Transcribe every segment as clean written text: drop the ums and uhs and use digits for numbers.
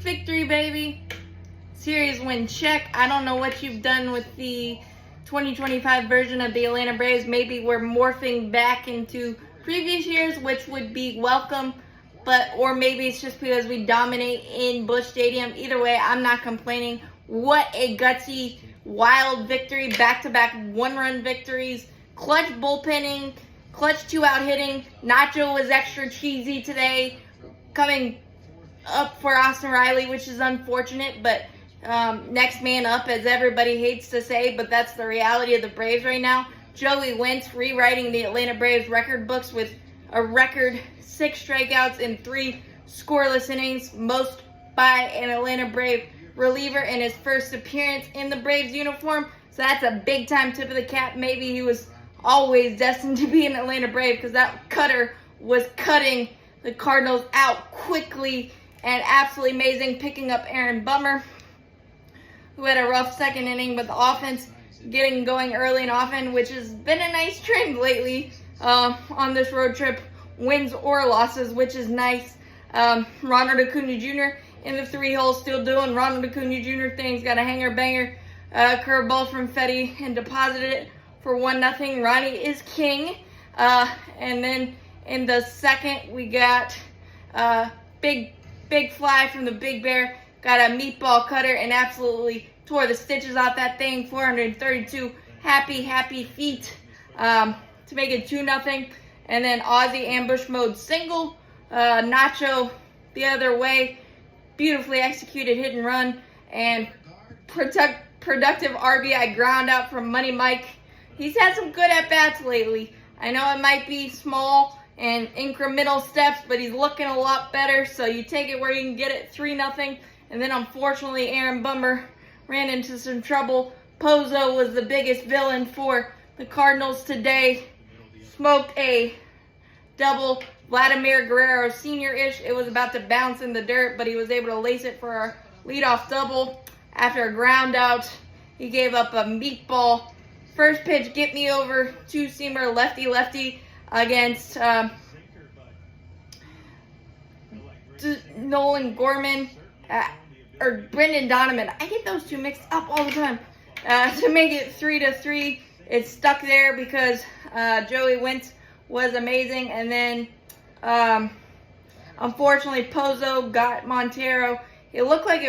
victory, baby. Series win check. I don't know what you've done with the 2025 version of the Atlanta Braves. Maybe we're morphing back into previous years, which would be welcome. Or maybe it's just because we dominate in Busch Stadium. Either way, I'm not complaining. What a gutsy, wild victory. Back-to-back one-run victories. Clutch bullpenning. Clutch two-out hitting. Nacho was extra cheesy today. Coming up for Austin Riley, which is unfortunate, but next man up, as everybody hates to say, but that's the reality of the Braves right now. Joey Wentz rewriting the Atlanta Braves record books with a record 6 strikeouts in 3 scoreless innings, most by an Atlanta Brave reliever in his first appearance in the Braves uniform. So that's a big-time tip of the cap. Maybe he was always destined to be an Atlanta Brave, because that cutter was cutting the Cardinals out quickly and absolutely amazing, picking up Aaron Bummer, who had a rough second inning, but the offense getting going early and often, which has been a nice trend lately on this road trip, wins or losses, which is nice. Ronald Acuna Jr. in the 3-hole, still doing Ronald Acuna Jr. things. Got a hanger-banger curveball from Fetty and deposited it for 1-0. Ronnie is king. And then in the second, we got big fly from the Big Bear. Got a meatball cutter and absolutely tore the stitches off that thing. 432 happy feet to make it 2-0. And then Ozzie ambush mode single. Nacho the other way. Beautifully executed hit and run. And productive RBI ground out from Money Mike. He's had some good at-bats lately. I know it might be small and incremental steps, but he's looking a lot better. So you take it where you can get it, 3-0. And then unfortunately, Aaron Bummer ran into some trouble. Pozo was the biggest villain for the Cardinals today. Smoked a double. Vladimir Guerrero Sr.-ish. It was about to bounce in the dirt, but he was able to lace it for a leadoff double. After a ground out, he gave up a meatball. First pitch, get me over, 2-seamer, lefty against Nolan Gorman. Or Brendan Donovan. I get those two mixed up all the time. To make it 3-3, it's stuck there because Joey Wentz was amazing. And then, unfortunately, Pozo got Montero. It looked like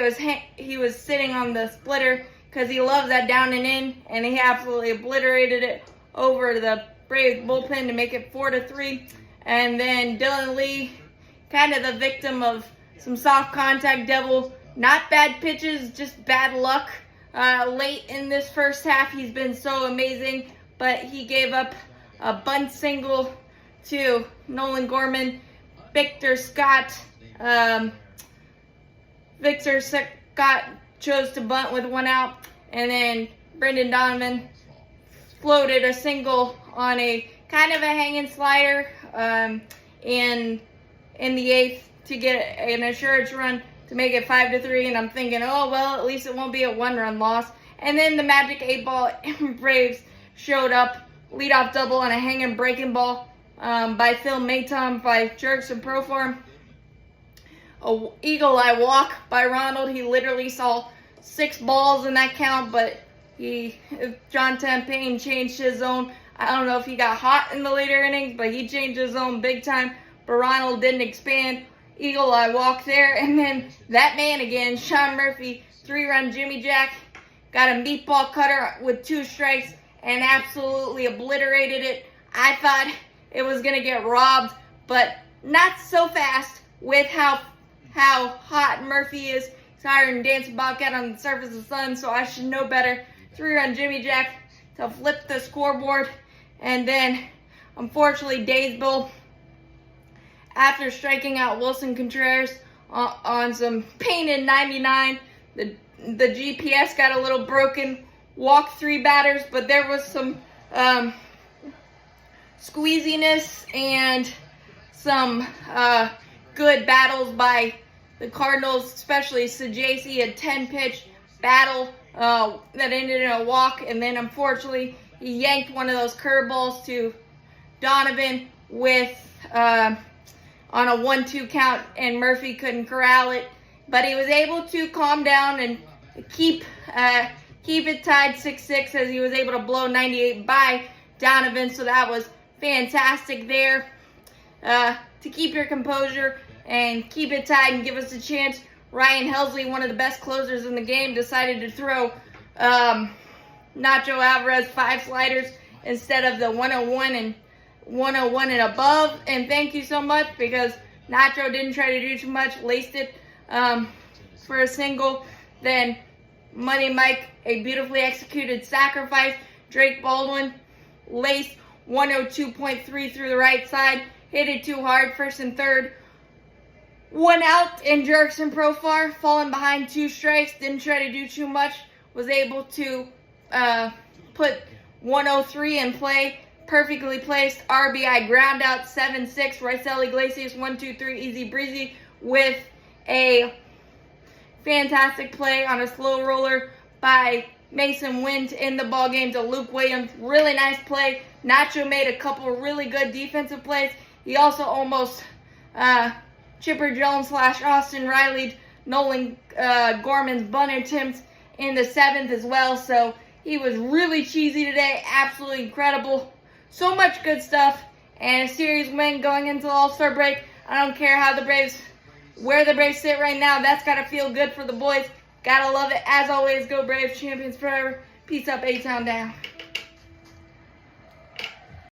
he was sitting on the splitter because he loves that down and in, and he absolutely obliterated it over the Braves bullpen to make it 4-3. And then Dylan Lee, kind of the victim of some soft contact devil. Not bad pitches, just bad luck. Late in this first half, he's been so amazing, but he gave up a bunt single to Nolan Gorman. Victor Scott chose to bunt with 1 out, and then Brendan Donovan floated a single on a kind of a hanging slider in the 8th to get an assurance run to make it 5-3, and I'm thinking, oh, well, at least it won't be a 1-run loss. And then the Magic 8-ball Braves showed up, leadoff double on a hanging breaking ball by Phil Maton by Jerks and Proform. A eagle eye walk by Ronald. He literally saw 6 balls in that count, but John Tampain changed his zone. I don't know if he got hot in the later innings, but he changed his zone big time. But Ronald didn't expand. Eagle eye walk there, and then that man again, Sean Murphy, 3-run Jimmy Jack, got a meatball cutter with 2 strikes and absolutely obliterated it. I thought it was gonna get robbed, but not so fast with how hot Murphy is. He's higher than Dancing Bobcat on the surface of the sun, so I should know better. 3-run Jimmy Jack to flip the scoreboard, and then unfortunately Daysville, after striking out Wilson Contreras on some painted 99, the GPS got a little broken, walked 3 batters, but there was some squeeziness and some good battles by the Cardinals, especially Sajaci, a 10-pitch battle that ended in a walk, and then unfortunately he yanked one of those curveballs to Donovan with on a 1-2 count, and Murphy couldn't corral it. but he was able to calm down and keep it tied 6-6 as he was able to blow 98 by Donovan. So that was fantastic there to keep your composure and keep it tied and give us a chance. Ryan Helsley, one of the best closers in the game, decided to throw Nacho Alvarez 5 sliders instead of the 101 and 101 and above. And thank you so much, because Nacho didn't try to do too much, laced it for a single. Then Money Mike, a beautifully executed sacrifice. Drake Baldwin laced 102.3 through the right side, hit it too hard, first and third. 1 out, and Jurickson Profar, falling behind 2 strikes, didn't try to do too much, was able to put 103 in play, perfectly placed RBI ground out, 7-6. Raisel Iglesias, 1-2-3, easy breezy, with a fantastic play on a slow roller by Mason Wynn to end the ball game to Luke Williams. Really nice play. Nacho made a couple really good defensive plays. He also almost Chipper Jones / Austin Riley, Nolan Gorman's bunt attempts in the 7th as well. So he was really cheesy today. Absolutely incredible. So much good stuff. And a series win going into the All-Star break. I don't care where the Braves sit right now. That's got to feel good for the boys. Gotta love it. As always, go Braves, champions forever. Peace up, A-Town down.